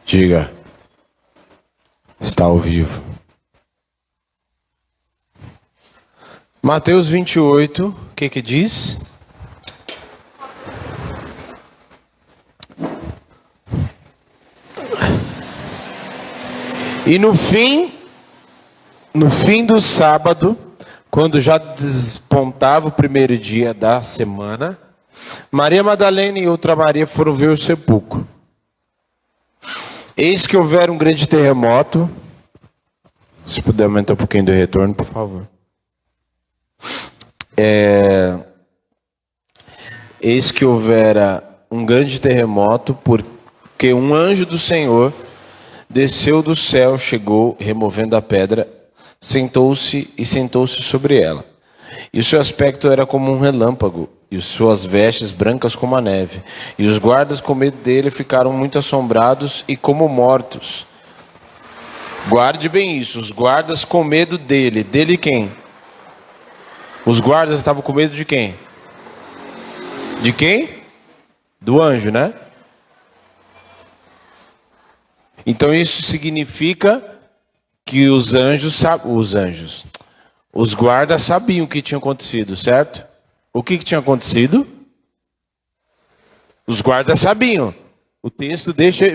Diga. Está ao vivo. Mateus 28, o que diz? E no fim do sábado, quando já despontava o primeiro dia da semana, Maria Madalena e outra Maria foram ver o sepulcro. Eis que houver um grande terremoto. Se puder aumentar um pouquinho do retorno, por favor. Eis que houvera um grande terremoto, porque um anjo do Senhor desceu do céu, chegou, removendo a pedra, sentou-se sobre ela. E o seu aspecto era como um relâmpago, e suas vestes brancas como a neve. E os guardas, com medo dele, ficaram muito assombrados e como mortos. Guarde bem isso, os guardas com medo dele. Dele quem? Os guardas estavam com medo de quem? De quem? Do anjo, né? Então isso significa que os guardas sabiam o que tinha acontecido, certo? O que tinha acontecido? Os guardas sabiam. O texto deixa,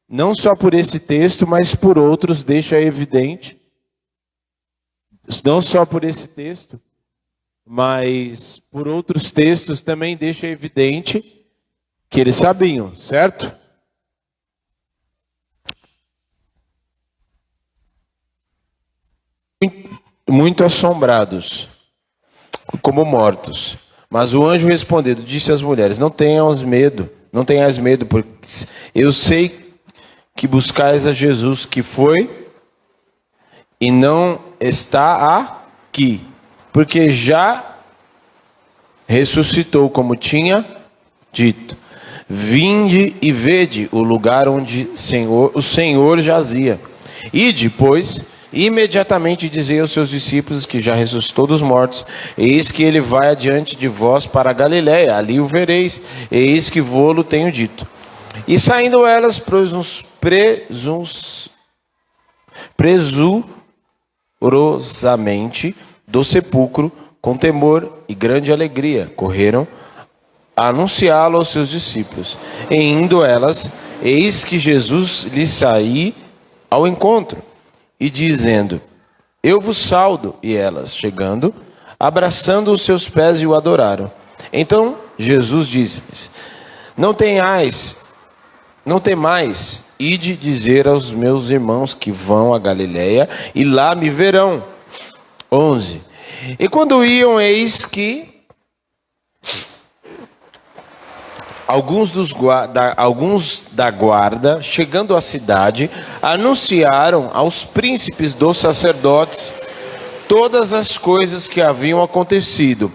não só por esse texto, mas por outros deixa evidente. Não só por esse texto, mas por outros textos também deixa evidente que eles sabiam, certo? Muito assombrados, como mortos. Mas o anjo respondendo, disse às mulheres: não tenhais medo, porque eu sei que buscais a Jesus, que foi e não está aqui, porque já ressuscitou, como tinha dito. Vinde e vede o lugar onde o Senhor jazia. Ide, pois, imediatamente dizei aos seus discípulos que já ressuscitou dos mortos. Eis que ele vai adiante de vós para a Galiléia, ali o vereis. Eis que vô-lo tenho dito. E saindo elas presurosamente do sepulcro, com temor e grande alegria, correram a anunciá-lo aos seus discípulos. E indo elas, eis que Jesus lhes saía ao encontro, e dizendo: eu vos saudo. E elas, chegando, abraçando os seus pés, e o adoraram. Então Jesus disse-lhes: não temais, ide dizer aos meus irmãos que vão a Galiléia, e lá me verão. 11. E quando iam, eis que alguns da guarda, chegando à cidade, anunciaram aos príncipes dos sacerdotes todas as coisas que haviam acontecido.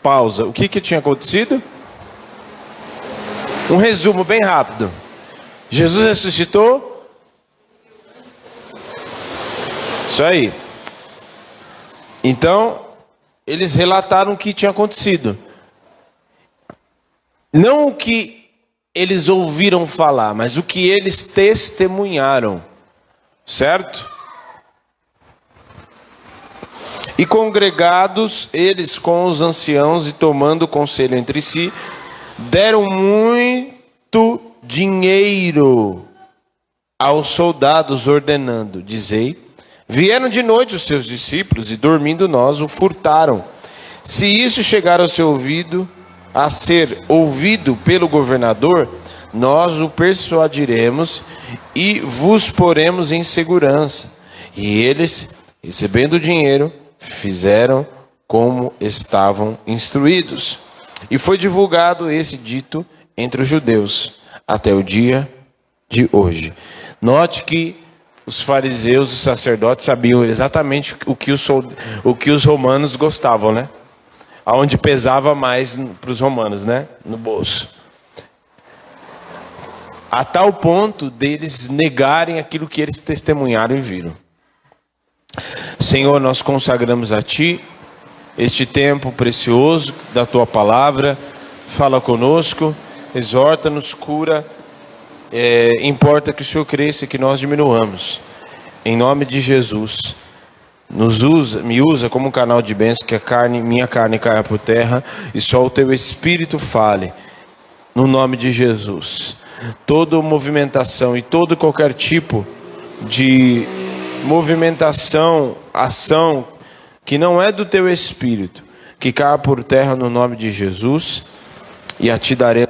Pausa. O que tinha acontecido? Um resumo bem rápido. Jesus ressuscitou? Isso aí. Então, eles relataram o que tinha acontecido. Não o que eles ouviram falar, mas o que eles testemunharam. Certo? E congregados eles com os anciãos e tomando conselho entre si, deram muito dinheiro aos soldados, ordenando: dizei, vieram de noite os seus discípulos e dormindo nós o furtaram. Se isso chegar ao seu ouvido, a ser ouvido pelo governador, nós o persuadiremos e vos poremos em segurança. E eles, recebendo o dinheiro, fizeram como estavam instruídos. E foi divulgado esse dito entre os judeus até o dia de hoje. Note que os fariseus e sacerdotes sabiam exatamente o que os romanos gostavam, né? Aonde pesava mais para os romanos, né? No bolso. A tal ponto deles negarem aquilo que eles testemunharam e viram. Senhor, nós consagramos a Ti este tempo precioso da Tua palavra. Fala conosco, exorta-nos, cura importa que o Senhor cresça e que nós diminuamos. Em nome de Jesus, me usa como um canal de bênção, que minha carne caia por terra e só o teu Espírito fale. No nome de Jesus. Toda movimentação e todo qualquer tipo de movimentação, ação que não é do teu Espírito, que caia por terra no nome de Jesus, e a ti darei.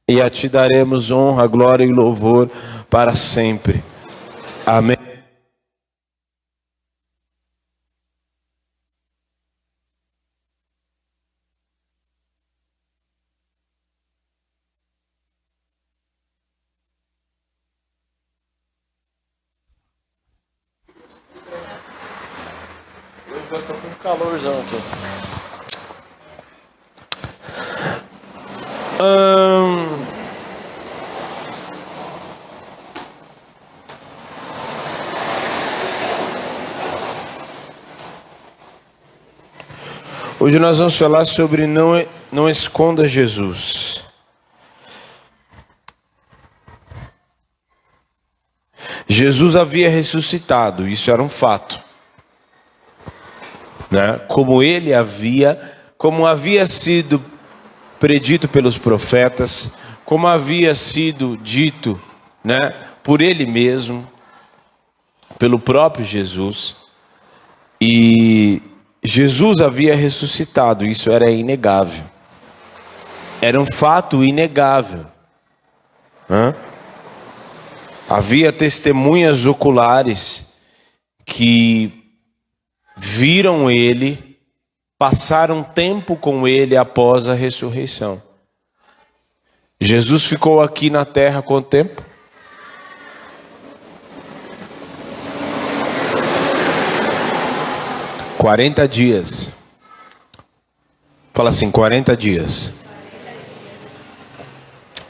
E a ti daremos honra, glória e louvor para sempre. Amém. Eu já estou com calorzão aqui. Hoje nós vamos falar sobre não esconda Jesus. Jesus havia ressuscitado, isso era um fato, né? Como havia sido predito pelos profetas, como havia sido dito, né, por ele mesmo, pelo próprio Jesus. E Jesus havia ressuscitado, isso era inegável. Era um fato inegável. Havia testemunhas oculares que viram ele, passaram tempo com ele após a ressurreição. Jesus ficou aqui na terra quanto tempo? 40 dias. Fala assim, 40 dias.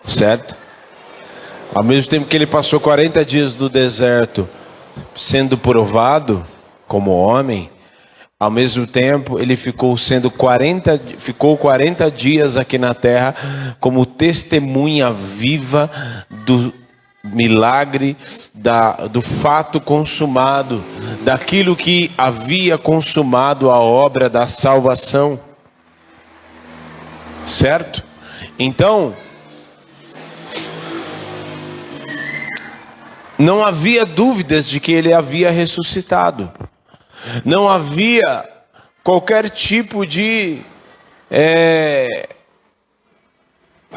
Certo? Ao mesmo tempo que ele passou 40 dias no deserto sendo provado como homem, ao mesmo tempo ele ficou 40 dias aqui na terra como testemunha viva do milagre, do fato consumado, daquilo que havia consumado a obra da salvação. Certo? Então, não havia dúvidas de que ele havia ressuscitado. Não havia qualquer tipo de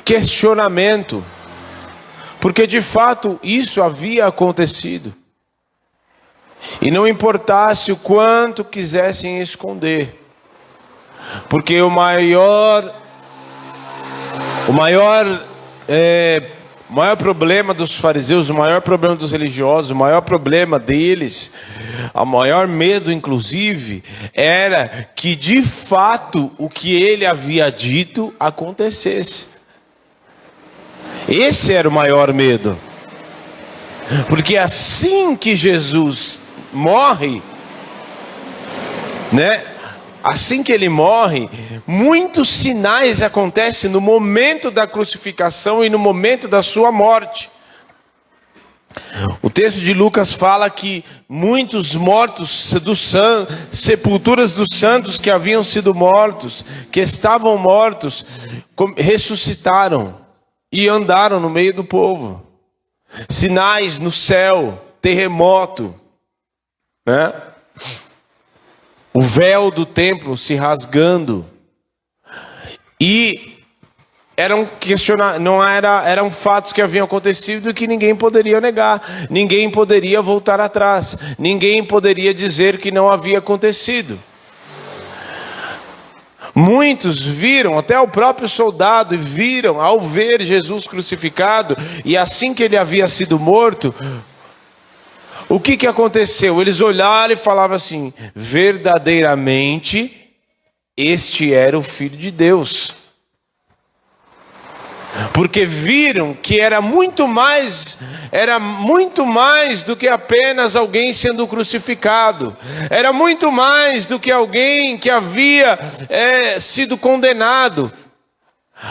questionamento, porque de fato isso havia acontecido. E não importasse o quanto quisessem esconder, porque o maior problema dos fariseus, o maior problema dos religiosos, o maior problema deles, o maior medo inclusive, era que de fato o que ele havia dito acontecesse. Esse era o maior medo. Porque assim que Jesus morre, né? Assim que ele morre, muitos sinais acontecem no momento da crucificação e no momento da sua morte. O texto de Lucas fala que muitos mortos sepulturas dos santos que haviam sido mortos, que estavam mortos, ressuscitaram e andaram no meio do povo. Sinais no céu, terremoto, né? O véu do templo se rasgando. E eram fatos que haviam acontecido e que ninguém poderia negar. Ninguém poderia voltar atrás. Ninguém poderia dizer que não havia acontecido. Muitos viram, até o próprio soldado, viram ao ver Jesus crucificado, e assim que ele havia sido morto, o que aconteceu? Eles olharam e falavam assim: verdadeiramente este era o Filho de Deus. Porque viram que era muito mais do que apenas alguém sendo crucificado. Era muito mais do que alguém que havia sido condenado.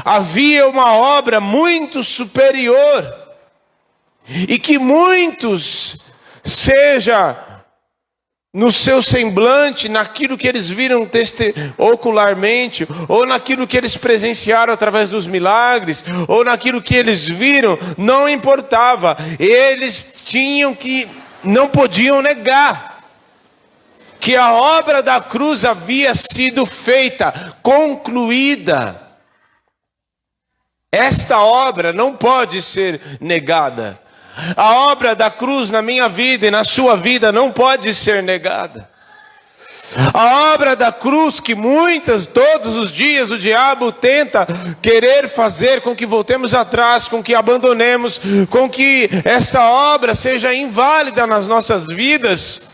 Havia uma obra muito superior. E que muitos, seja no seu semblante, naquilo que eles viram ocularmente, ou naquilo que eles presenciaram através dos milagres, ou naquilo que eles viram, não importava. Eles não podiam negar que a obra da cruz havia sido feita, concluída. Esta obra não pode ser negada. A obra da cruz na minha vida e na sua vida não pode ser negada. A obra da cruz que todos os dias o diabo tenta querer fazer com que voltemos atrás, com que abandonemos, com que esta obra seja inválida nas nossas vidas.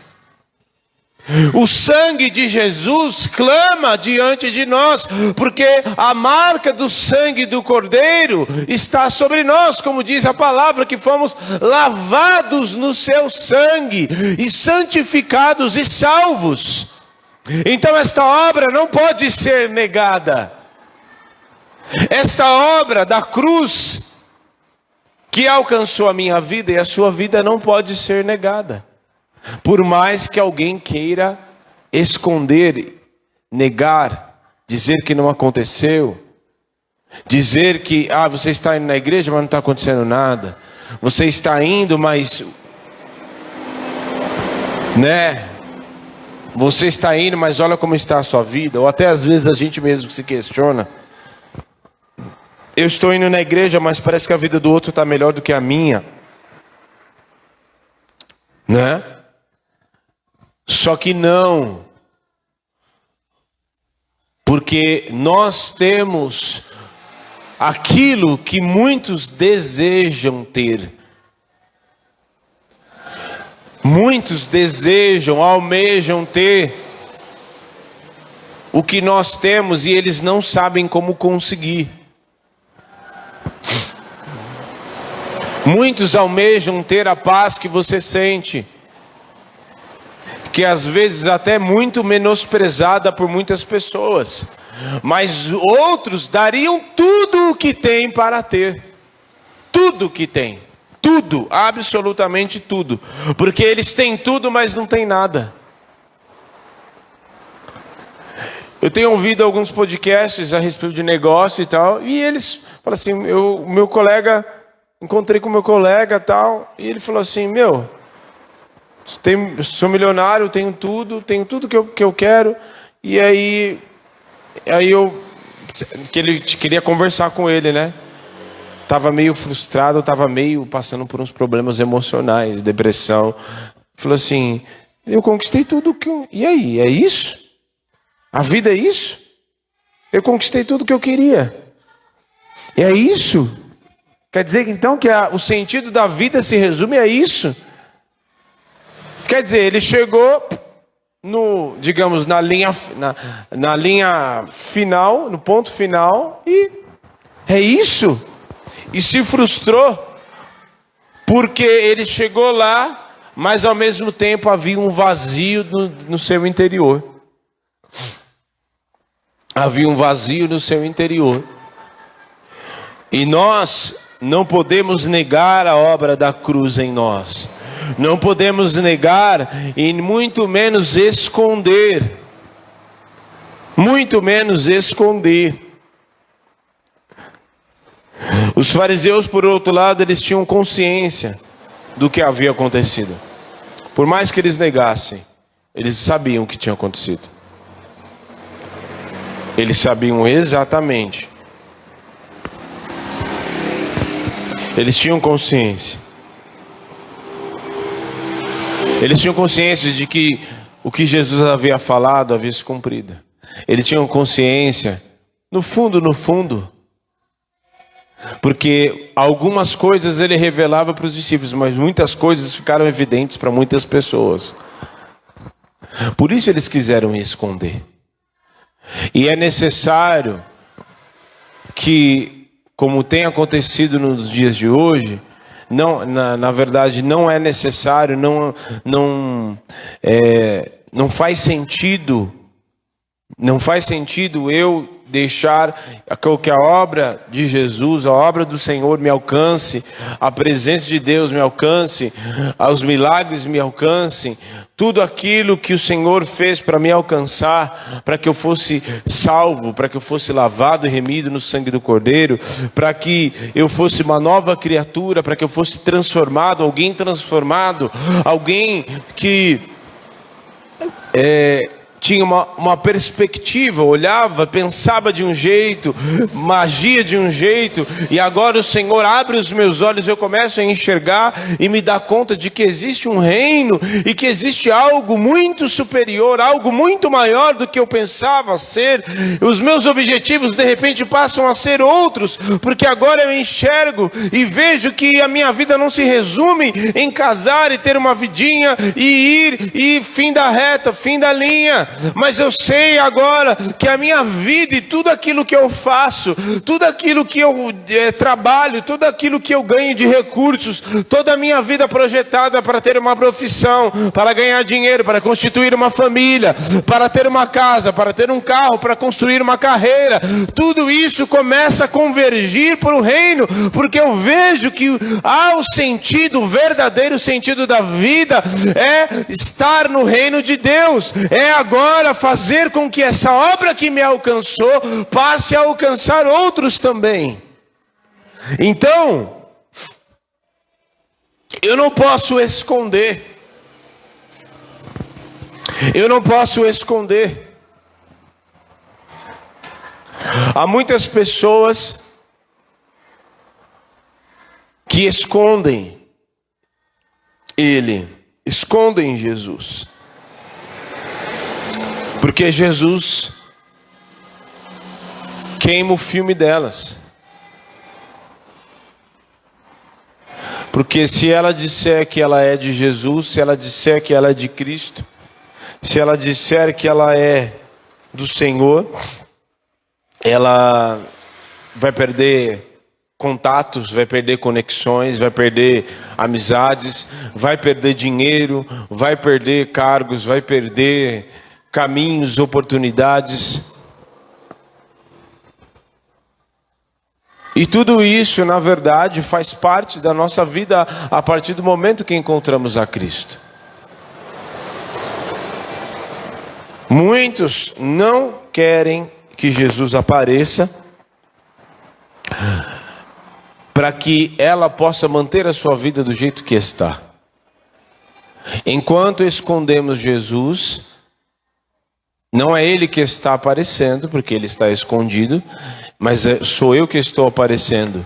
O sangue de Jesus clama diante de nós, porque a marca do sangue do Cordeiro está sobre nós, como diz a palavra, que fomos lavados no seu sangue, e santificados e salvos. Então esta obra não pode ser negada. Esta obra da cruz, que alcançou a minha vida e a sua vida, não pode ser negada. Por mais que alguém queira esconder, negar, dizer que não aconteceu, dizer que você está indo na igreja, mas não está acontecendo nada. Você está indo, mas você está indo, mas olha como está a sua vida. Ou até às vezes a gente mesmo se questiona. Eu estou indo na igreja, mas parece que a vida do outro está melhor do que a minha, né? Só que não, porque nós temos aquilo que muitos desejam ter. Muitos desejam, almejam ter o que nós temos e eles não sabem como conseguir. Muitos almejam ter a paz que você sente, que às vezes até é muito menosprezada por muitas pessoas, mas outros dariam tudo o que tem para ter, tudo o que tem, tudo, absolutamente tudo, porque eles têm tudo, mas não têm nada. Eu tenho ouvido alguns podcasts a respeito de negócio e tal, e eles falam assim, encontrei com o meu colega e tal, e ele falou assim, sou milionário, tenho tudo que eu quero. E aí ele queria conversar com ele, né? Estava meio frustrado, estava meio passando por uns problemas emocionais, depressão. Falou assim, eu conquistei tudo e aí, é isso? A vida é isso? Eu conquistei tudo que eu queria. E é isso? Quer dizer então que o sentido da vida se resume a isso? Quer dizer, ele chegou na linha final, no ponto final, e é isso. E se frustrou, porque ele chegou lá, mas ao mesmo tempo havia um vazio no seu interior. Havia um vazio no seu interior. E nós não podemos negar a obra da cruz em nós. Não podemos negar e muito menos esconder. Muito menos esconder. Os fariseus, por outro lado, eles tinham consciência do que havia acontecido. Por mais que eles negassem, eles sabiam o que tinha acontecido. Eles sabiam exatamente. Eles tinham consciência. Eles tinham consciência de que o que Jesus havia falado havia se cumprido. Eles tinham consciência, no fundo, porque algumas coisas ele revelava para os discípulos, mas muitas coisas ficaram evidentes para muitas pessoas. Por isso eles quiseram esconder. E é necessário que como tem acontecido nos dias de hoje, não, na verdade não é necessário, não faz sentido. Não faz sentido eu deixar que a obra de Jesus, a obra do Senhor me alcance, a presença de Deus me alcance, os milagres me alcancem, tudo aquilo que o Senhor fez para me alcançar, para que eu fosse salvo, para que eu fosse lavado e remido no sangue do Cordeiro, para que eu fosse uma nova criatura, para que eu fosse transformado, alguém que tinha uma perspectiva, olhava, pensava de um jeito, agia de um jeito, e agora o Senhor abre os meus olhos, eu começo a enxergar e me dar conta de que existe um reino, e que existe algo muito superior, algo muito maior do que eu pensava ser. Os meus objetivos de repente passam a ser outros, porque agora eu enxergo e vejo que a minha vida não se resume em casar e ter uma vidinha e fim da reta, fim da linha. Mas eu sei agora que a minha vida e tudo aquilo que eu faço, tudo aquilo que eu trabalho, tudo aquilo que eu ganho de recursos, toda a minha vida projetada para ter uma profissão, para ganhar dinheiro, para constituir uma família, para ter uma casa, para ter um carro, para construir uma carreira, tudo isso começa a convergir para o reino, porque eu vejo que o verdadeiro sentido da vida é estar no reino de Deus, é agora fazer com que essa obra que me alcançou passe a alcançar outros também. Então, eu não posso esconder. Há muitas pessoas que escondem Jesus. Porque Jesus queima o filme delas. Porque se ela disser que ela é de Jesus, se ela disser que ela é de Cristo, se ela disser que ela é do Senhor, ela vai perder contatos, vai perder conexões, vai perder amizades, vai perder dinheiro, vai perder cargos, vai perder caminhos, oportunidades. E tudo isso, na verdade, faz parte da nossa vida a partir do momento que encontramos a Cristo. Muitos não querem que Jesus apareça para que ela possa manter a sua vida do jeito que está. Enquanto escondemos Jesus, não é Ele que está aparecendo, porque Ele está escondido, mas sou eu que estou aparecendo.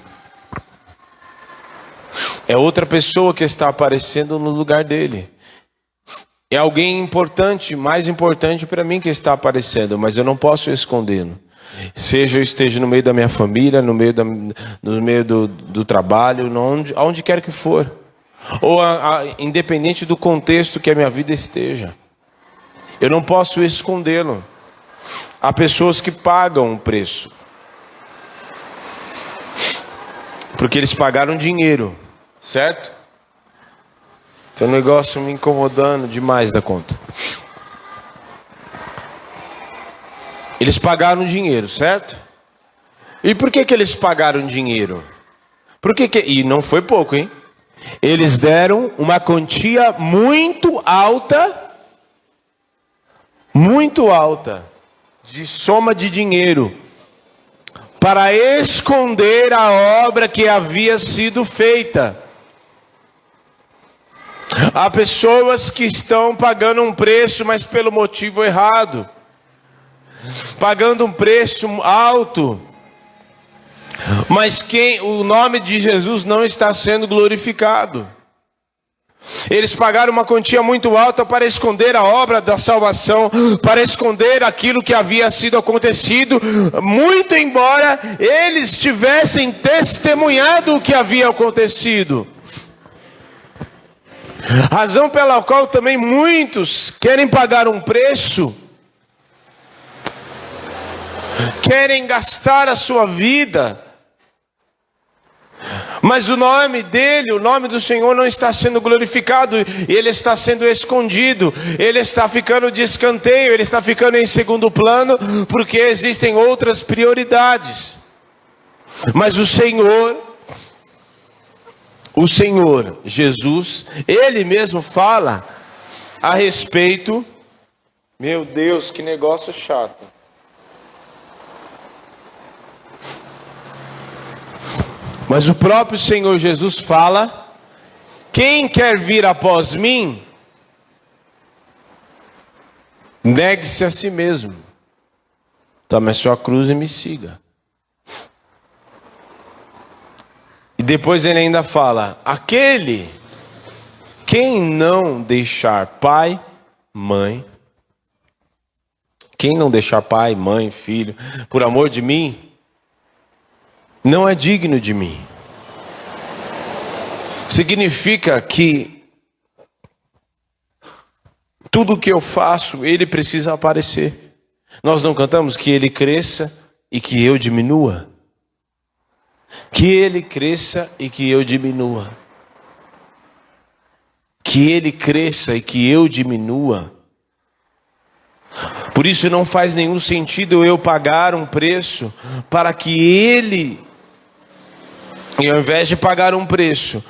É outra pessoa que está aparecendo no lugar dele. É alguém importante, mais importante para mim que está aparecendo, mas eu não posso escondê-lo. Seja eu esteja no meio da minha família, no meio do trabalho, onde quer que for. Ou independente do contexto que a minha vida esteja. Eu não posso escondê-lo. Há pessoas que pagam um preço. Porque eles pagaram dinheiro, certo? Tem um negócio me incomodando demais da conta. Eles pagaram dinheiro, certo? E por que eles pagaram dinheiro? E não foi pouco, hein? Eles deram uma quantia muito alta, de soma de dinheiro, para esconder a obra que havia sido feita. Há pessoas que estão pagando um preço, mas pelo motivo errado. Pagando um preço alto, mas o nome de Jesus não está sendo glorificado. Eles pagaram uma quantia muito alta para esconder a obra da salvação, para esconder aquilo que havia sido acontecido, muito embora eles tivessem testemunhado o que havia acontecido. Razão pela qual também muitos querem pagar um preço, querem gastar a sua vida Mas o nome dele, o nome do Senhor não está sendo glorificado, ele está sendo escondido, ele está ficando de escanteio, ele está ficando em segundo plano, porque existem outras prioridades. Mas o Senhor, Jesus, ele mesmo fala a respeito, meu Deus, que negócio chato. Mas o próprio Senhor Jesus fala: quem quer vir após mim, negue-se a si mesmo, tome a sua cruz e me siga. E depois ele ainda fala: quem não deixar pai, mãe, quem não deixar pai, mãe, filho, por amor de mim, não é digno de mim. Significa que tudo que eu faço, ele precisa aparecer. Nós não cantamos que ele cresça e que eu diminua? Que ele cresça e que eu diminua. Que ele cresça e que eu diminua. Por isso não faz nenhum sentido eu pagar um preço para que ele, e ao invés de pagar um preço,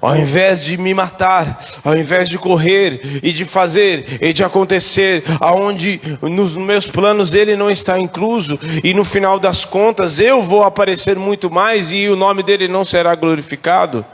ao invés de me matar, ao invés de correr e de fazer e de acontecer, aonde nos meus planos ele não está incluso, e no final das contas eu vou aparecer muito mais e o nome dele não será glorificado.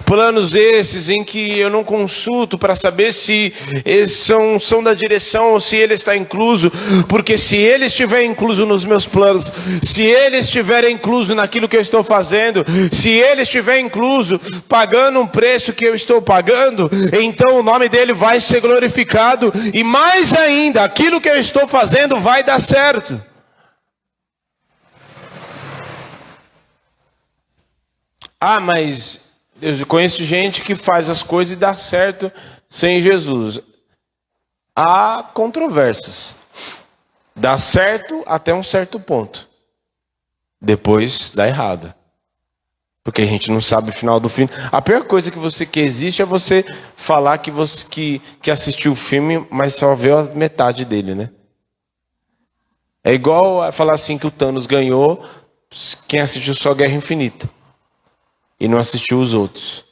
Planos esses em que eu não consulto para saber se eles são da direção ou se ele está incluso, porque se ele estiver incluso nos meus planos, se ele estiver incluso naquilo que eu estou fazendo, se ele estiver incluso pagando um preço que eu estou pagando, então o nome dele vai ser glorificado, e mais ainda, aquilo que eu estou fazendo vai dar certo. Ah, mas eu conheço gente que faz as coisas e dá certo sem Jesus. Há controvérsias. Dá certo até um certo ponto. Depois dá errado. Porque a gente não sabe o final do filme. A pior coisa que existe é você falar que assistiu o filme, mas só vê a metade dele, né? É igual falar assim que o Thanos ganhou, quem assistiu só Guerra Infinita e não assistiu os outros.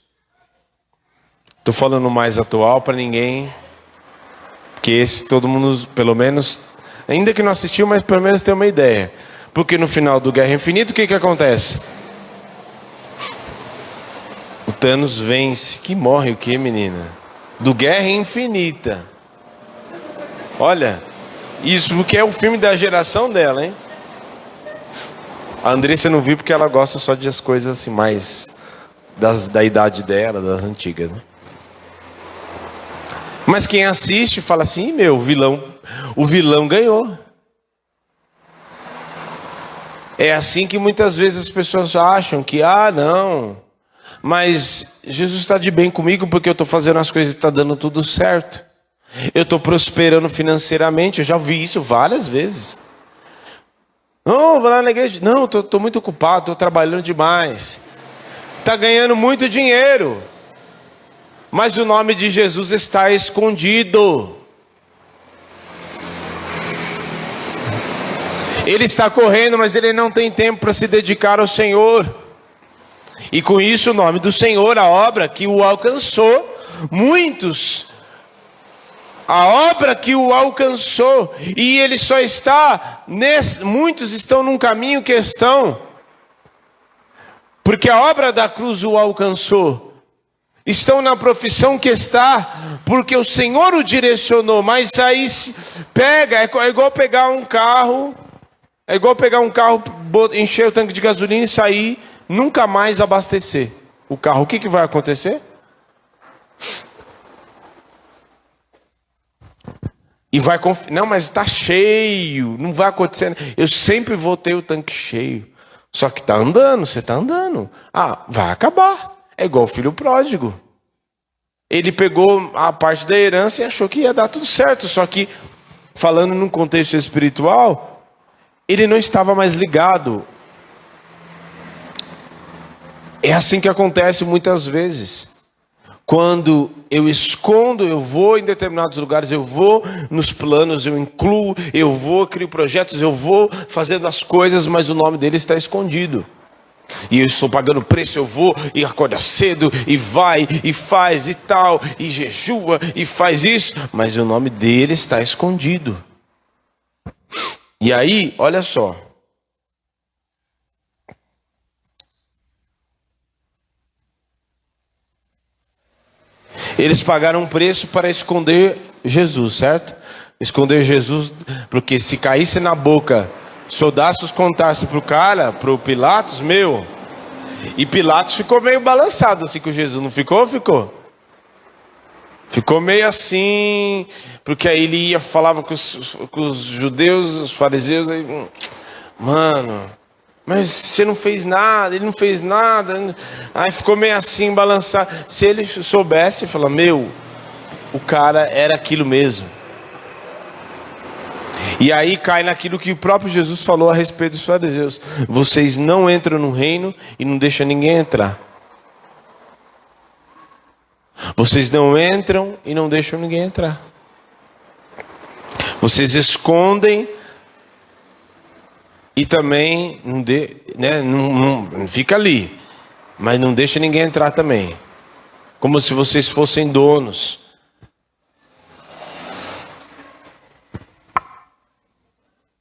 Tô falando mais atual para ninguém, porque esse todo mundo, pelo menos, ainda que não assistiu, mas pelo menos tem uma ideia. Porque no final do Guerra Infinita, o que acontece? O Thanos vence. Que morre o que, menina? Do Guerra Infinita. Olha, isso porque é o filme da geração dela, hein? A Andressa não viu porque ela gosta só de as coisas assim mais da idade dela, das antigas, né? Mas quem assiste fala assim: meu, o vilão ganhou. É assim que muitas vezes as pessoas acham que, não, mas Jesus está de bem comigo porque eu estou fazendo as coisas e está dando tudo certo. Eu estou prosperando financeiramente, eu já vi isso várias vezes. Não, vou lá na igreja. Não, estou muito ocupado, estou trabalhando demais. Está ganhando muito dinheiro. Mas o nome de Jesus está escondido. Ele está correndo, mas ele não tem tempo para se dedicar ao Senhor. E com isso o nome do Senhor, a obra que o alcançou, a obra que o alcançou, e ele só está, muitos estão num caminho que estão, porque a obra da cruz o alcançou. Estão na profissão que está, porque o Senhor o direcionou. Mas aí é igual pegar um carro, encher o tanque de gasolina e sair, nunca mais abastecer o carro. O que vai acontecer? E vai não, mas está cheio, não vai acontecer. Eu sempre vou ter o tanque cheio. Só que está andando, você está andando. Vai acabar. É igual o filho pródigo. Ele pegou a parte da herança e achou que ia dar tudo certo. Só que, falando num contexto espiritual, ele não estava mais ligado. É assim que acontece muitas vezes. Quando eu escondo, eu vou em determinados lugares, eu vou nos planos, eu incluo, eu vou, crio projetos, eu vou fazendo as coisas, mas o nome dele está escondido. E eu estou pagando preço, eu vou e acorda cedo, e vai, e faz, e tal, e jejua, e faz isso, mas o nome dele está escondido. E aí, olha só. Eles pagaram um preço para esconder Jesus, certo? Esconder Jesus, porque se caísse na boca, soldados contassem para o cara, para o Pilatos, meu. E Pilatos ficou meio balançado assim com Jesus, não ficou? Ficou meio assim, porque aí ele ia, falava com os judeus, os fariseus, aí, mano, mas você não fez nada, ele não fez nada. Aí ficou meio assim, balançado. Se ele soubesse, fala, meu, o cara era aquilo mesmo. E aí cai naquilo que o próprio Jesus falou a respeito dos fariseus: vocês não entram no reino e não deixam ninguém entrar. Vocês não entram e não deixam ninguém entrar. Vocês escondem e também não fica ali, mas não deixa ninguém entrar também, como se vocês fossem donos.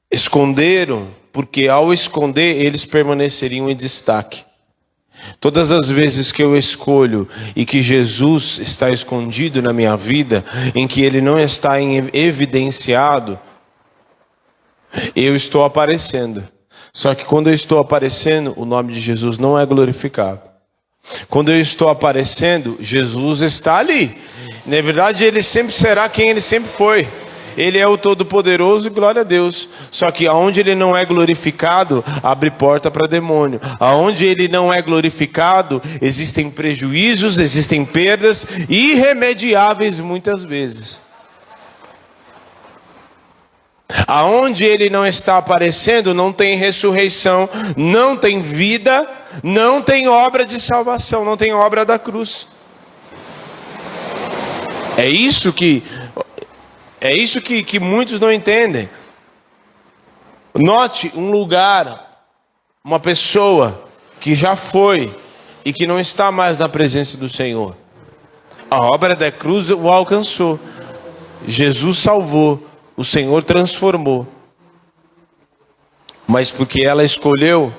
Esconderam, porque ao esconder eles permaneceriam em destaque. Todas as vezes que eu escolho e que Jesus está escondido na minha vida, em que ele não está evidenciado, eu estou aparecendo. Só que quando eu estou aparecendo, o nome de Jesus não é glorificado. Quando eu estou aparecendo, Jesus está ali. Na verdade, ele sempre será quem ele sempre foi. Ele é o Todo-Poderoso e glória a Deus. Só que aonde ele não é glorificado, abre porta para demônio. Aonde ele não é glorificado, existem prejuízos, existem perdas irremediáveis muitas vezes. Aonde ele não está aparecendo, não tem ressurreição, não tem vida, não tem obra de salvação, não tem obra da cruz. É isso que muitos não entendem. Note um lugar, uma pessoa que já foi e que não está mais na presença do Senhor. A obra da cruz o alcançou. Jesus salvou, o Senhor transformou. Mas porque ela escolheu,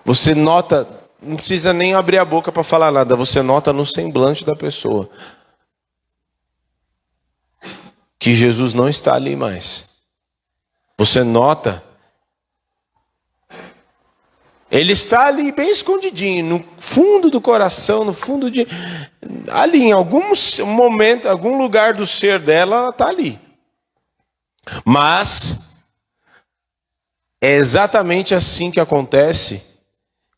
você nota, não precisa nem abrir a boca para falar nada, você nota no semblante da pessoa que Jesus não está ali mais. Você nota, ele está ali bem escondidinho, no fundo do coração, no fundo de... ali em algum momento, algum lugar do ser dela, ela está ali. Mas é exatamente assim que acontece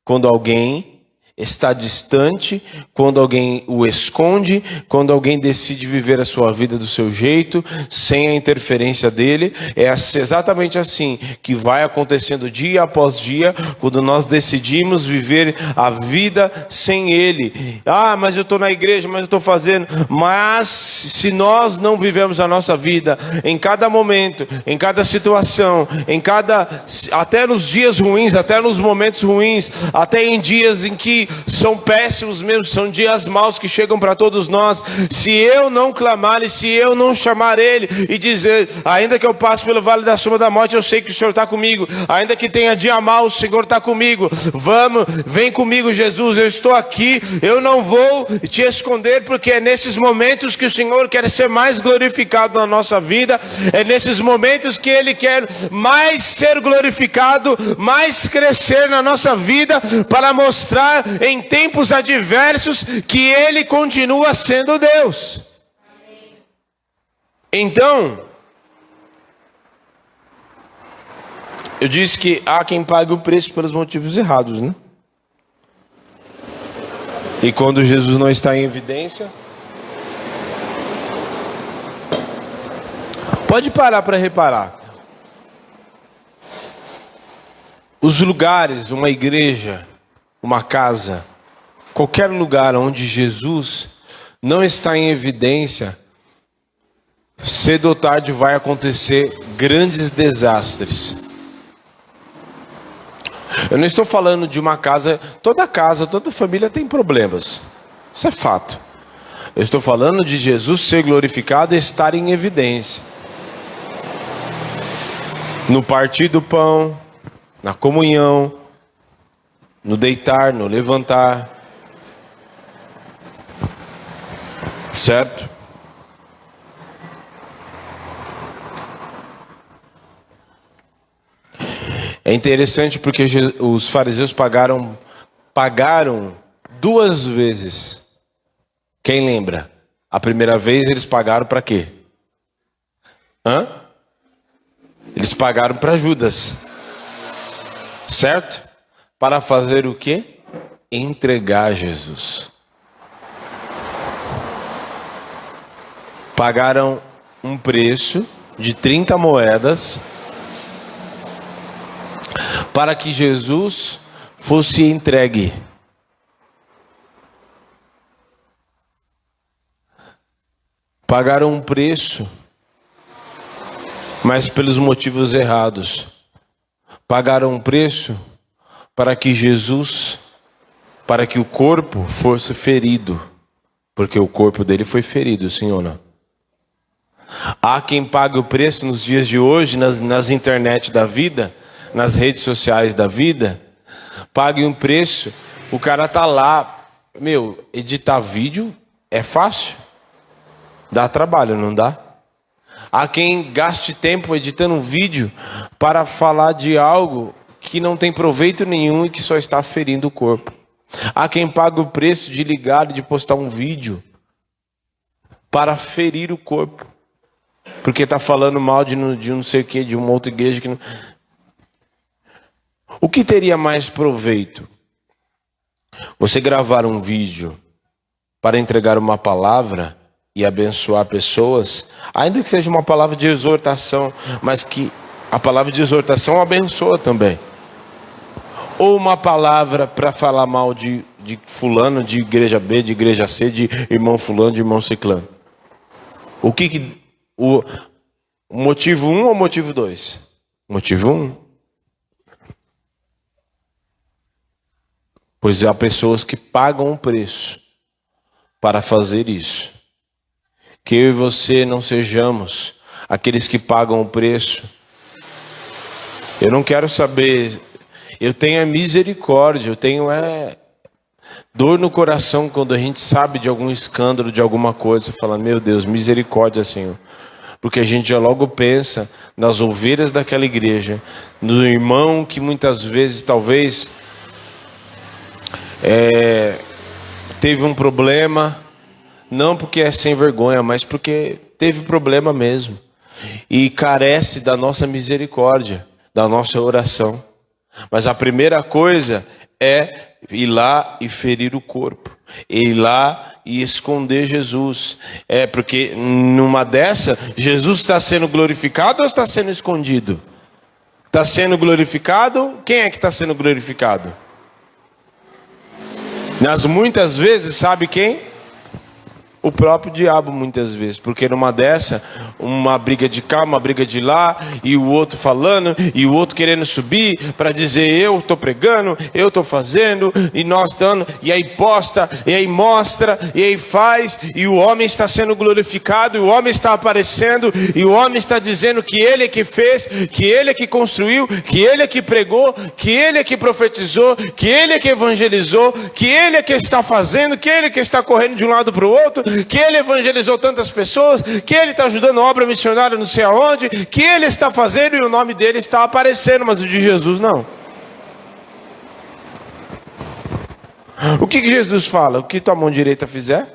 quando alguém está distante, quando alguém o esconde, quando alguém decide viver a sua vida do seu jeito, sem a interferência dele. É exatamente assim que vai acontecendo dia após dia, quando nós decidimos viver a vida sem ele. Ah, mas eu estou na igreja, mas eu estou fazendo. Mas se nós não vivemos a nossa vida em cada momento, em cada situação, até nos dias ruins, até nos momentos ruins, até em dias em que são péssimos mesmo, são dias maus que chegam para todos nós, se eu não clamar e se eu não chamar ele e dizer, ainda que eu passe pelo vale da sombra da morte, eu sei que o Senhor está comigo, ainda que tenha dia mau, o Senhor está comigo, vem comigo Jesus, eu estou aqui, eu não vou te esconder, porque é nesses momentos que o Senhor quer ser mais glorificado na nossa vida, é nesses momentos que ele quer mais ser glorificado, mais crescer na nossa vida, para mostrar em tempos adversos que ele continua sendo Deus. Então, eu disse que há quem pague o preço pelos motivos errados, né? E quando Jesus não está em evidência, pode parar para reparar. Os lugares, uma igreja, uma casa, qualquer lugar onde Jesus não está em evidência, cedo ou tarde vai acontecer grandes desastres. Eu não estou falando de uma casa, toda família tem problemas. Isso é fato. Eu estou falando de Jesus ser glorificado e estar em evidência. No partir do pão, na comunhão, no deitar, no levantar. Certo? É interessante porque os fariseus pagaram 2 vezes. Quem lembra? A primeira vez eles pagaram para quê? Eles pagaram para Judas. Certo? Para fazer o quê? Entregar Jesus. Pagaram um preço de 30 moedas para que Jesus fosse entregue. Pagaram um preço, mas pelos motivos errados. Pagaram um preço para que o corpo fosse ferido, porque o corpo dele foi ferido, sim ou não? Há quem pague o preço nos dias de hoje, nas internet da vida, nas redes sociais da vida, pague um preço, o cara tá lá, editar vídeo é fácil? Dá trabalho, não dá? Há quem gaste tempo editando um vídeo para falar de algo que não tem proveito nenhum e que só está ferindo o corpo. Há quem pague o preço de ligar e de postar um vídeo para ferir o corpo, porque está falando mal de não sei o que, de uma outra igreja que não... O que teria mais proveito? Você gravar um vídeo para entregar uma palavra e abençoar pessoas, ainda que seja uma palavra de exortação, mas que a palavra de exortação abençoa também. Ou uma palavra para falar mal de fulano, de igreja B, de igreja C, de irmão fulano, de irmão ciclano. O motivo 1 ou motivo 2? Motivo 1. Pois há pessoas que pagam um preço para fazer isso. Que eu e você não sejamos aqueles que pagam o preço. Eu não quero saber, eu tenho misericórdia, eu tenho dor no coração quando a gente sabe de algum escândalo, de alguma coisa, fala, meu Deus, misericórdia, Senhor. Porque a gente já logo pensa nas ovelhas daquela igreja, no irmão que muitas vezes, talvez, teve um problema, não porque é sem vergonha, mas porque teve problema mesmo. E carece da nossa misericórdia, da nossa oração. Mas a primeira coisa é ir lá e ferir o corpo. Ir lá e esconder Jesus. Porque numa dessa, Jesus está sendo glorificado ou está sendo escondido? Está sendo glorificado? Quem é que está sendo glorificado? Nas muitas vezes, sabe quem? O próprio diabo muitas vezes, porque numa dessa, uma briga de cá, uma briga de lá, e o outro falando, e o outro querendo subir, para dizer eu estou pregando, eu estou fazendo, e nós dando, e aí posta, e aí mostra, e aí faz, e o homem está sendo glorificado, e o homem está aparecendo, e o homem está dizendo que ele é que fez, que ele é que construiu, que ele é que pregou, que ele é que profetizou, que ele é que evangelizou, que ele é que está fazendo, que ele é que está correndo de um lado para o outro, que ele evangelizou tantas pessoas, que ele está ajudando a obra missionária não sei aonde, que ele está fazendo e o nome dele está aparecendo, mas o de Jesus não. O que Jesus fala? O que tua mão direita fizer?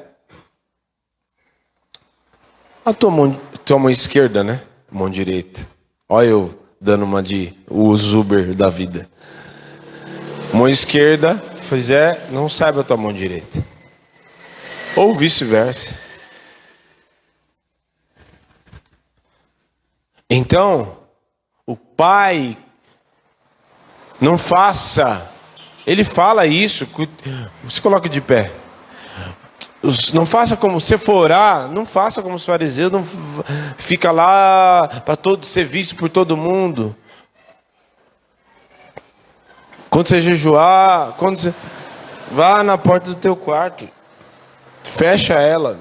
A tua mão esquerda, né? Mão direita. Olha eu dando uma de o Uber da vida. Mão esquerda fizer, não saiba a tua mão direita. Ou vice-versa. Então, o Pai, não faça Ele fala isso. Se coloque de pé. Não faça como, se for orar, não faça como os fariseus, não fica lá para ser visto por todo mundo. Quando você jejuar, vá na porta do teu quarto, fecha ela.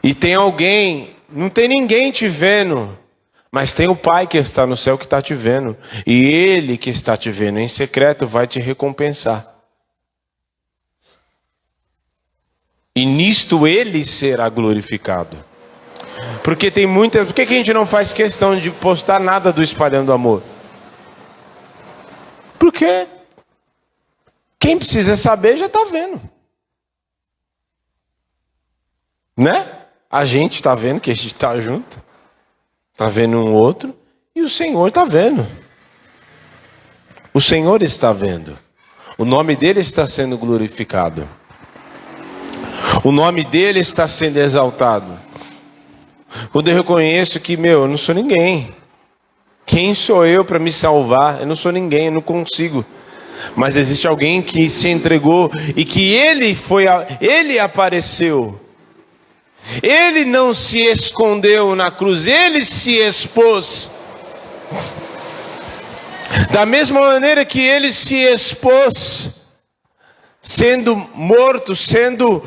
E tem alguém, não tem ninguém te vendo, mas tem o Pai que está no céu que está te vendo. E Ele que está te vendo em secreto vai te recompensar. E nisto Ele será glorificado. Porque tem muita... Por que a gente não faz questão de postar nada do Espalhando Amor? Porque quem precisa saber já está vendo. Né? A gente está vendo que a gente está junto. Está vendo um outro. E o Senhor está vendo. O Senhor está vendo. O nome dele está sendo glorificado. O nome dele está sendo exaltado. Quando eu reconheço que, eu não sou ninguém. Quem sou eu para me salvar? Eu não sou ninguém, eu não consigo. Mas existe alguém que se entregou e que ele apareceu. Ele não se escondeu na cruz, ele se expôs. Da mesma maneira que ele se expôs, sendo morto, sendo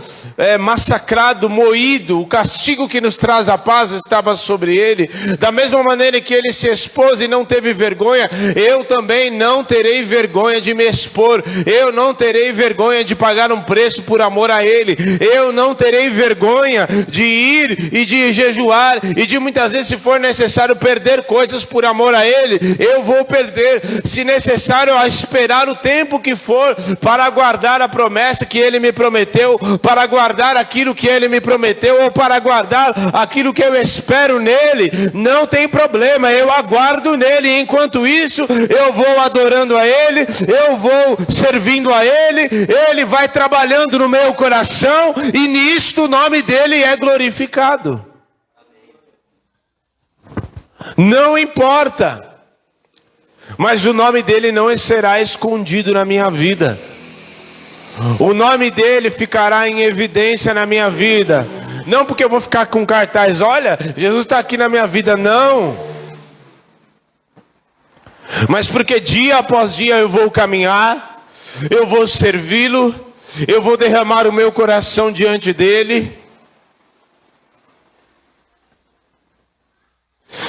massacrado, moído, o castigo que nos traz a paz estava sobre ele. Da mesma maneira que ele se expôs e não teve vergonha, eu também não terei vergonha de me expor. Eu não terei vergonha de pagar um preço por amor a ele. Eu não terei vergonha de ir e de jejuar e de muitas vezes, se for necessário, perder coisas por amor a ele. Eu vou perder, se necessário, a esperar o tempo que for para aguardar a promessa que ele me prometeu, para guardar aquilo que ele me prometeu, ou para guardar aquilo que eu espero nele. Não tem problema, eu aguardo nele. Enquanto isso, eu vou adorando a ele, eu vou servindo a ele, ele vai trabalhando no meu coração, e nisto o nome dele é glorificado. Não importa, mas o nome dele não será escondido na minha vida. O nome dele ficará em evidência na minha vida. Não porque eu vou ficar com cartaz, olha, Jesus está aqui na minha vida, não. Mas porque dia após dia eu vou caminhar, eu vou servi-lo, eu vou derramar o meu coração diante dele.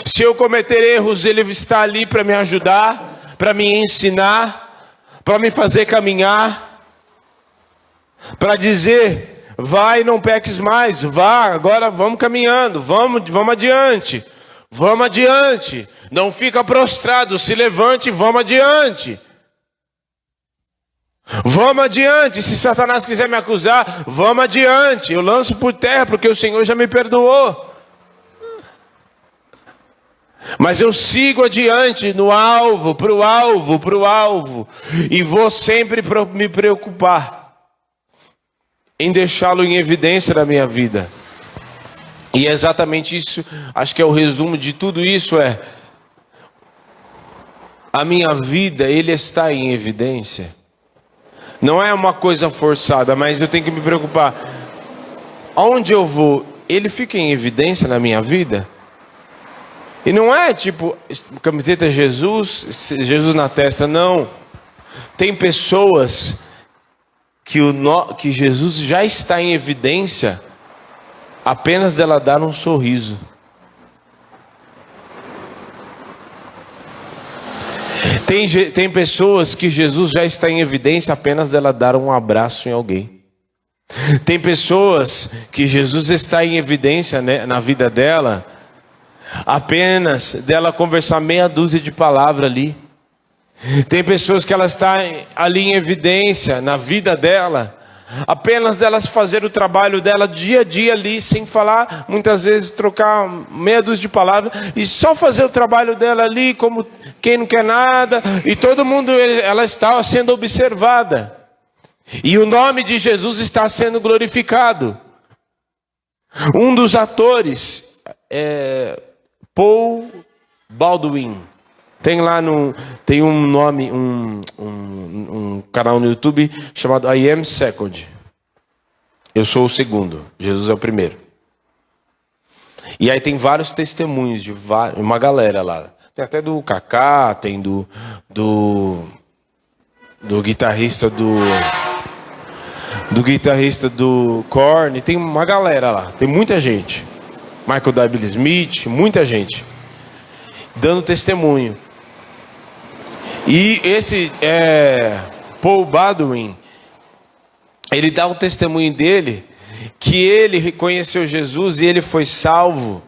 Se eu cometer erros, ele está ali para me ajudar, para me ensinar, para me fazer caminhar, para dizer, vai, não peques mais, vá, agora vamos caminhando, vamos adiante, vamos adiante, não fica prostrado, se levante, vamos adiante. Vamos adiante, se Satanás quiser me acusar, vamos adiante, eu lanço por terra, porque o Senhor já me perdoou. Mas eu sigo adiante no alvo, para o alvo, e vou sempre me preocupar em deixá-lo em evidência na minha vida. E é exatamente isso, acho que é o resumo de tudo isso, a minha vida, ele está em evidência. Não é uma coisa forçada, mas eu tenho que me preocupar. Aonde eu vou, ele fica em evidência na minha vida? E não é tipo, camiseta Jesus, Jesus na testa, não. Tem pessoas que Jesus já está em evidência apenas dela dar um sorriso. Tem pessoas que Jesus já está em evidência apenas dela dar um abraço em alguém. Tem pessoas que Jesus está em evidência, né, na vida dela apenas dela conversar meia dúzia de palavras ali. Tem pessoas que ela está ali em evidência na vida dela apenas delas fazer o trabalho dela dia a dia ali, sem falar, muitas vezes trocar meia dúzia de palavras e só fazer o trabalho dela ali como quem não quer nada, e todo mundo, ela está sendo observada, e o nome de Jesus está sendo glorificado. Um dos atores, Paul Baldwin, Tem um nome, um canal no YouTube chamado I Am Second. Eu sou o segundo, Jesus é o primeiro. E aí tem vários testemunhos de uma galera lá. Tem até do Kaká, tem do guitarrista do guitarrista do Korn, tem uma galera lá, tem muita gente. Michael W. Smith, muita gente dando testemunho. E esse Paul Baldwin, ele dá o testemunho dele, que ele conheceu Jesus e ele foi salvo.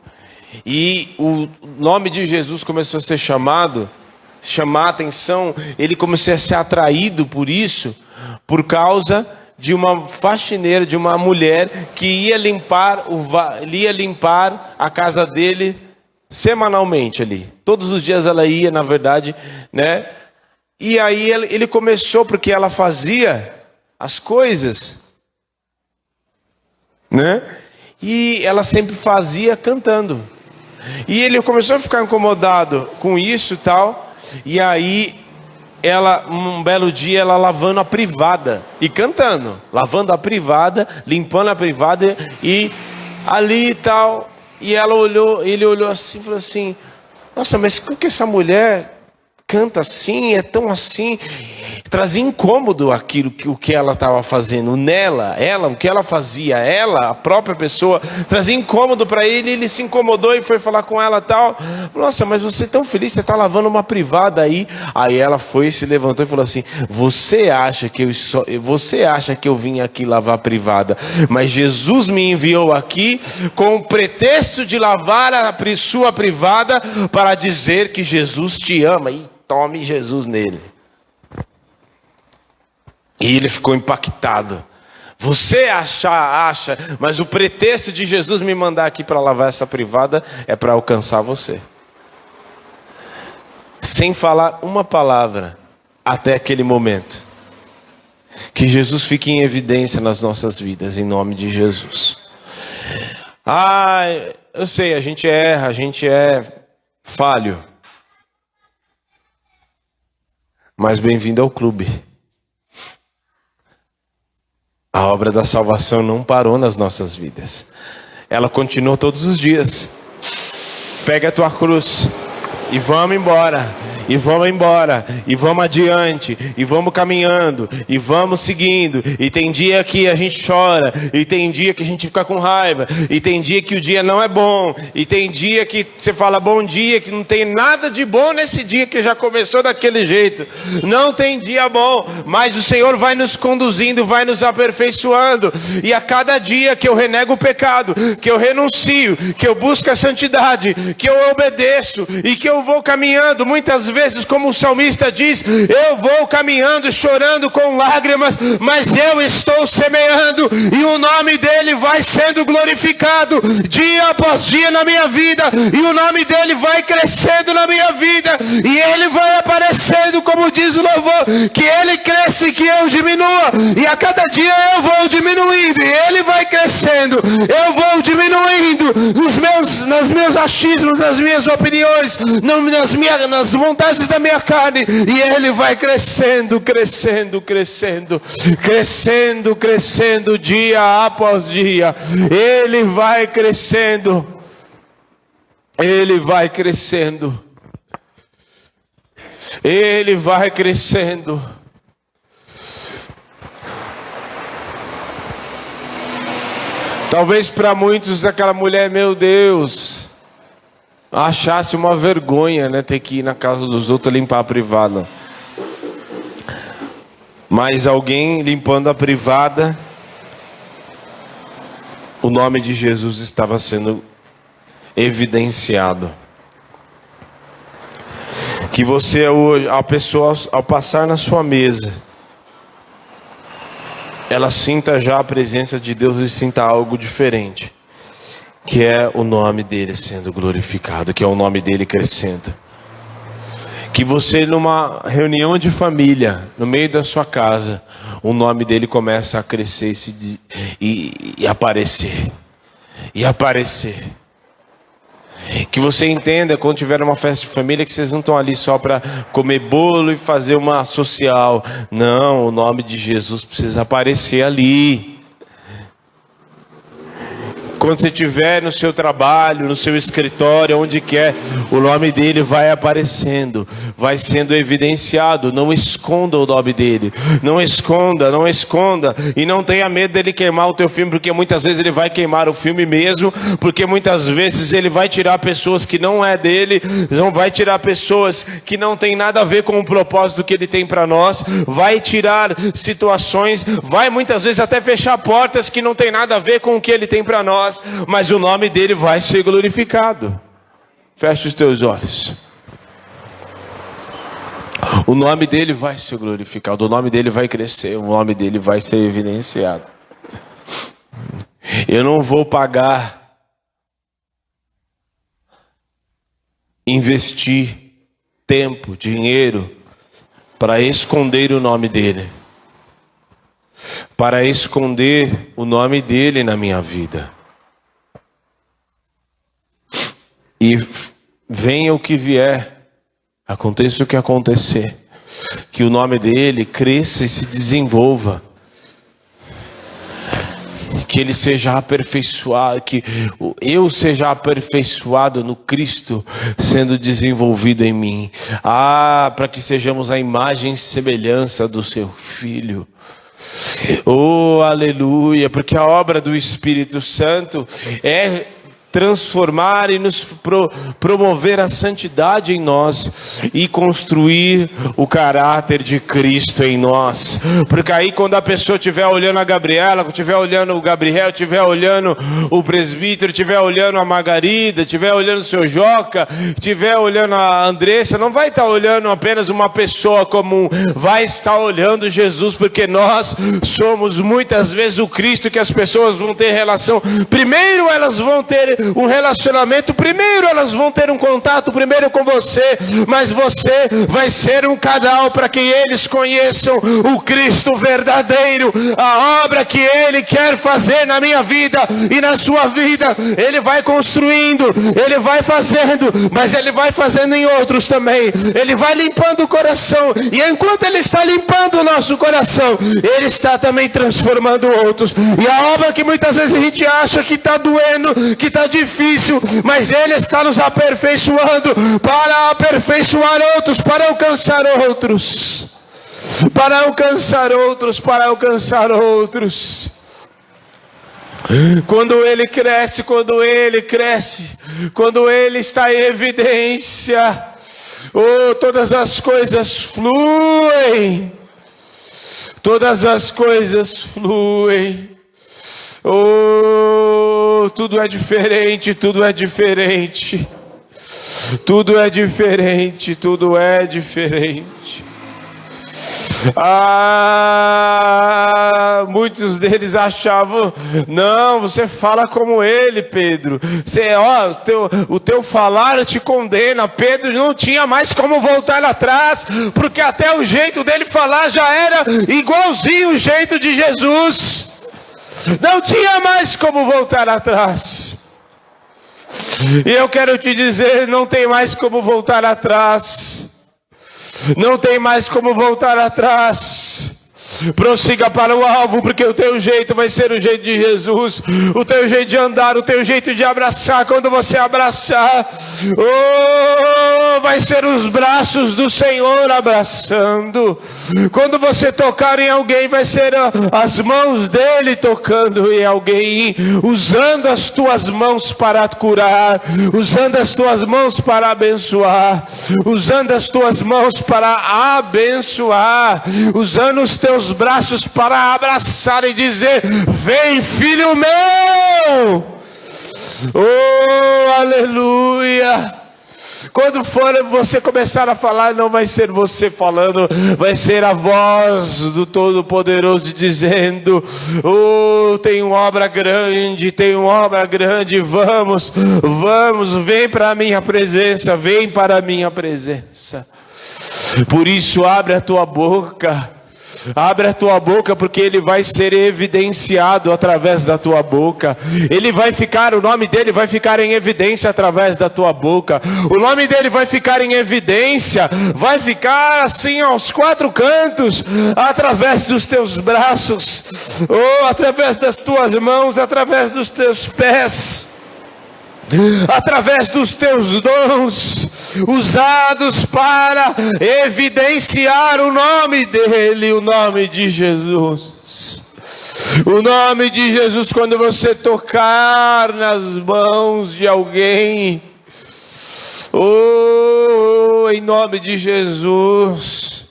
E o nome de Jesus começou a ser chamar a atenção, ele começou a ser atraído por isso, por causa de uma faxineira, de uma mulher que ia limpar a casa dele semanalmente ali. Todos os dias ela ia, na verdade, né? E aí ele começou, porque ela fazia as coisas, né? E ela sempre fazia cantando. E ele começou a ficar incomodado com isso e tal. E aí um belo dia, ela lavando a privada e cantando, lavando a privada, limpando a privada e ali e tal. E ele olhou assim e falou assim: nossa, mas por que essa mulher canta assim, é tão assim? Trazia incômodo o que ela estava fazendo nela, o que ela fazia, a própria pessoa, trazia incômodo para ele. Ele se incomodou e foi falar com ela tal. Nossa, mas você é tão feliz, você está lavando uma privada aí. Aí ela foi, se levantou e falou assim: você acha que eu vim aqui lavar a privada, mas Jesus me enviou aqui com o pretexto de lavar a sua privada para dizer que Jesus te ama. E tome Jesus nele. E ele ficou impactado. Você acha, mas o pretexto de Jesus me mandar aqui para lavar essa privada é para alcançar você. Sem falar uma palavra até aquele momento. Que Jesus fique em evidência nas nossas vidas, em nome de Jesus. Eu sei, a gente erra, a gente é falho. Mas bem-vindo ao clube. A obra da salvação não parou nas nossas vidas. Ela continua todos os dias. Pega a tua cruz e vamos embora. E vamos embora, e vamos adiante, e vamos caminhando, e vamos seguindo. E tem dia que a gente chora, e tem dia que a gente fica com raiva, e tem dia que o dia não é bom, e tem dia que você fala bom dia, que não tem nada de bom nesse dia, que já começou daquele jeito. Não tem dia bom, mas o Senhor vai nos conduzindo, vai nos aperfeiçoando. E a cada dia que eu renego o pecado, que eu renuncio, que eu busco a santidade, que eu obedeço, e que eu vou caminhando, muitas vezes, como o salmista diz, eu vou caminhando, chorando com lágrimas, mas eu estou semeando, e o nome dele vai sendo glorificado, dia após dia na minha vida, e o nome dele vai crescendo na minha vida, e ele vai aparecendo, como diz o louvor, que ele cresce e que eu diminua, e a cada dia eu vou diminuindo, e ele vai crescendo, eu vou diminuindo, nos meus achismos, nas minhas opiniões, nas vontades da minha carne, e ele vai crescendo, crescendo, crescendo, crescendo, crescendo, dia após dia. Ele vai crescendo, ele vai crescendo, ele vai crescendo. Talvez para muitos aquela mulher, meu Deus, achasse uma vergonha, né, ter que ir na casa dos outros limpar a privada. Mas alguém limpando a privada, o nome de Jesus estava sendo evidenciado. Que você hoje, a pessoa ao passar na sua mesa, ela sinta já a presença de Deus e sinta algo diferente. Que é o nome dele sendo glorificado, que é o nome dele crescendo. Que você numa reunião de família, no meio da sua casa, o nome dele começa a crescer e aparecer. E aparecer. Que você entenda quando tiver uma festa de família que vocês não estão ali só para comer bolo e fazer uma social. Não, o nome de Jesus precisa aparecer ali. Quando você estiver no seu trabalho, no seu escritório, onde quer, o nome dele vai aparecendo, vai sendo evidenciado. Não esconda o nome dele, não esconda, não esconda. E não tenha medo dele queimar o teu filme, porque muitas vezes ele vai queimar o filme mesmo, porque muitas vezes ele vai tirar pessoas que não é dele, não vai tirar pessoas que não tem nada a ver com o propósito que ele tem para nós, vai tirar situações, vai muitas vezes até fechar portas que não tem nada a ver com o que ele tem para nós. Mas o nome dele vai ser glorificado. Feche os teus olhos. O nome dele vai ser glorificado. O nome dele vai crescer. O nome dele vai ser evidenciado. Eu não vou pagar, investir tempo, dinheiro para esconder o nome dele, para esconder o nome dele na minha vida. E venha o que vier, aconteça o que acontecer, que o nome dele cresça e se desenvolva, que ele seja aperfeiçoado, que eu seja aperfeiçoado no Cristo sendo desenvolvido em mim. Para que sejamos a imagem e semelhança do seu Filho. Oh, aleluia, porque a obra do Espírito Santo é transformar e nos promover a santidade em nós e construir o caráter de Cristo em nós. Porque aí quando a pessoa estiver olhando a Gabriela, estiver olhando o Gabriel, estiver olhando o presbítero, estiver olhando a Margarida, estiver olhando o seu Joca, estiver olhando a Andressa, não vai estar olhando apenas uma pessoa comum, vai estar olhando Jesus, porque nós somos muitas vezes o Cristo que as pessoas vão ter relação. Primeiro elas vão ter um relacionamento, primeiro elas vão ter um contato primeiro com você, mas você vai ser um canal para que eles conheçam o Cristo verdadeiro, a obra que Ele quer fazer na minha vida e na sua vida. Ele vai construindo, Ele vai fazendo, mas Ele vai fazendo em outros também. Ele vai limpando o coração, e enquanto Ele está limpando o nosso coração, Ele está também transformando outros. E a obra que muitas vezes a gente acha que está doendo, que está difícil, mas Ele está nos aperfeiçoando para aperfeiçoar outros, para alcançar outros, para alcançar outros, para alcançar outros. Quando Ele cresce, quando Ele cresce, quando Ele está em evidência, oh, todas as coisas fluem, todas as coisas fluem. Oh, tudo é diferente, tudo é diferente, tudo é diferente, tudo é diferente. Muitos deles achavam, não, você fala como ele, Pedro. O teu falar te condena. Pedro não tinha mais como voltar atrás, porque até o jeito dele falar já era igualzinho o jeito de Jesus. Não tinha mais como voltar atrás. E eu quero te dizer, não tem mais como voltar atrás. Não tem mais como voltar atrás. Prossiga para o alvo, porque o teu jeito vai ser o jeito de Jesus. O teu jeito de andar, o teu jeito de abraçar. Quando você abraçar, oh, vai ser os braços do Senhor abraçando. Quando você tocar em alguém, vai ser as mãos dele tocando em alguém, usando as tuas mãos para curar, usando as tuas mãos para abençoar, usando as tuas mãos para abençoar, usando os teus braços para abraçar e dizer: vem, filho meu. Oh, aleluia. Quando for você começar a falar, não vai ser você falando, vai ser a voz do Todo-Poderoso dizendo: oh, tem uma obra grande, tem uma obra grande, vamos, vem para a minha presença, vem para a minha presença. Por isso abre a tua boca, Abre a tua boca, porque ele vai ser evidenciado através da tua boca. Ele vai ficar, o nome dele vai ficar em evidência através da tua boca. O nome dele vai ficar em evidência, vai ficar assim aos quatro cantos, através dos teus braços, ou através das tuas mãos, através dos teus pés, através dos teus dons, usados para evidenciar o nome dele, o nome de Jesus. O nome de Jesus, quando você tocar nas mãos de alguém, em nome de Jesus,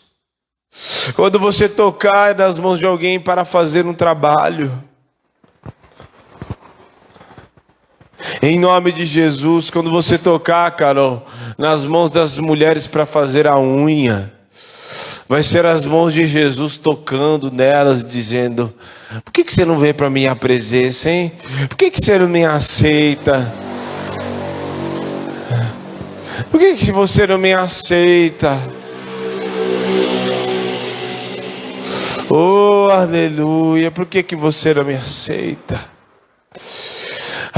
quando você tocar nas mãos de alguém para fazer um trabalho, em nome de Jesus, quando você tocar, Carol, nas mãos das mulheres para fazer a unha, vai ser as mãos de Jesus tocando nelas, dizendo: por que você não vem para a minha presença, hein? Por que você não me aceita? Por que você não me aceita? Oh, aleluia, por que você não me aceita?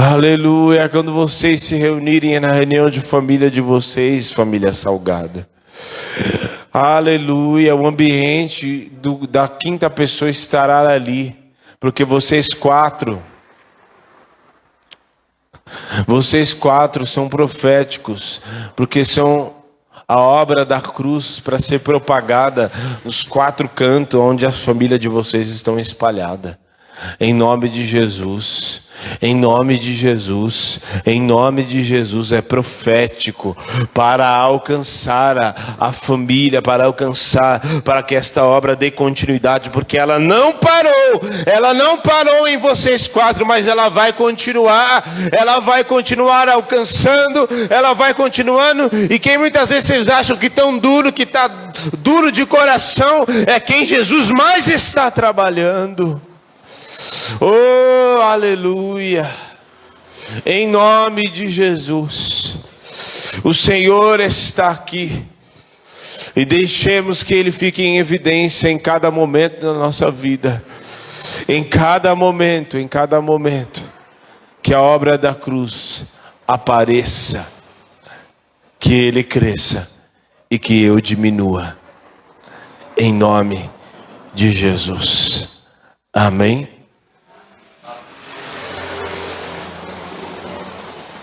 Aleluia, quando vocês se reunirem na reunião de família de vocês, família Salgado. Aleluia, o ambiente da quinta pessoa estará ali, porque vocês quatro são proféticos, porque são a obra da cruz para ser propagada nos quatro cantos onde a família de vocês estão espalhada. Em nome de Jesus, em nome de Jesus, em nome de Jesus, é profético para alcançar a família, para que esta obra dê continuidade, porque ela não parou em vocês quatro, mas ela vai continuar alcançando, ela vai continuando. E quem muitas vezes vocês acham que tão duro, que está duro de coração, é quem Jesus mais está trabalhando. Oh, aleluia, em nome de Jesus, o Senhor está aqui, e deixemos que Ele fique em evidência em cada momento da nossa vida, em cada momento, que a obra da cruz apareça, que Ele cresça e que eu diminua, em nome de Jesus, amém?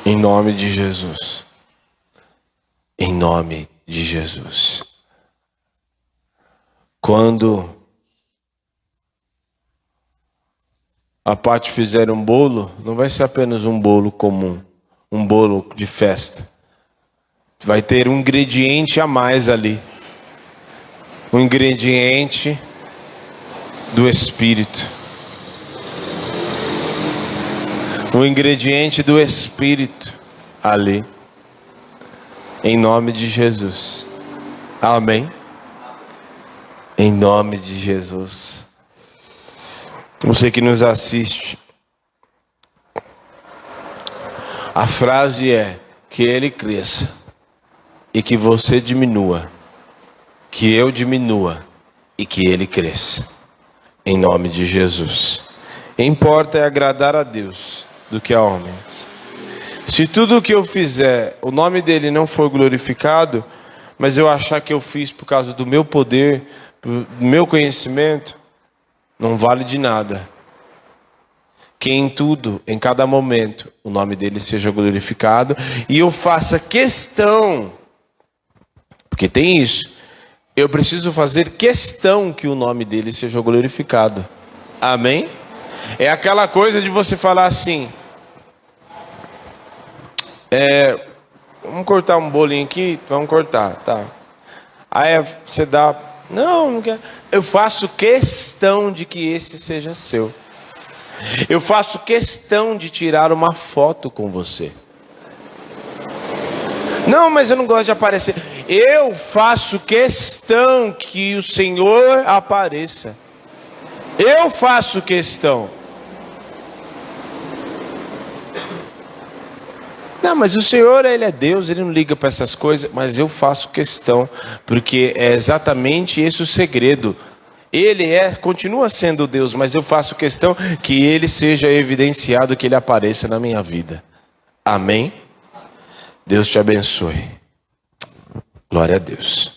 Em nome de Jesus. Em nome de Jesus. Quando a Paty fizer um bolo, não vai ser apenas um bolo comum, um bolo de festa. Vai ter um ingrediente a mais ali. Um ingrediente do Espírito. O ingrediente do Espírito ali, em nome de Jesus, amém? Em nome de Jesus. Você que nos assiste, a frase é: que Ele cresça e que você diminua, que eu diminua e que Ele cresça, em nome de Jesus. Importa é agradar a Deus do que a homens. Se tudo o que eu fizer, o nome dele não for glorificado, mas eu achar que eu fiz por causa do meu poder, do meu conhecimento, não vale de nada. Que em tudo, em cada momento, o nome dele seja glorificado, e eu faça questão, porque tem isso, eu preciso fazer questão que o nome dele seja glorificado. Amém? É aquela coisa de você falar assim: vamos cortar um bolinho aqui? Vamos cortar, tá. Aí você dá: não quero. Eu faço questão de que esse seja seu. Eu faço questão de tirar uma foto com você. Não, mas eu não gosto de aparecer. Eu faço questão que o Senhor apareça. Eu faço questão. Não, mas o Senhor, Ele é Deus, Ele não liga para essas coisas. Mas eu faço questão, porque é exatamente esse o segredo. Ele continua sendo Deus, mas eu faço questão que Ele seja evidenciado, que Ele apareça na minha vida. Amém? Deus te abençoe. Glória a Deus.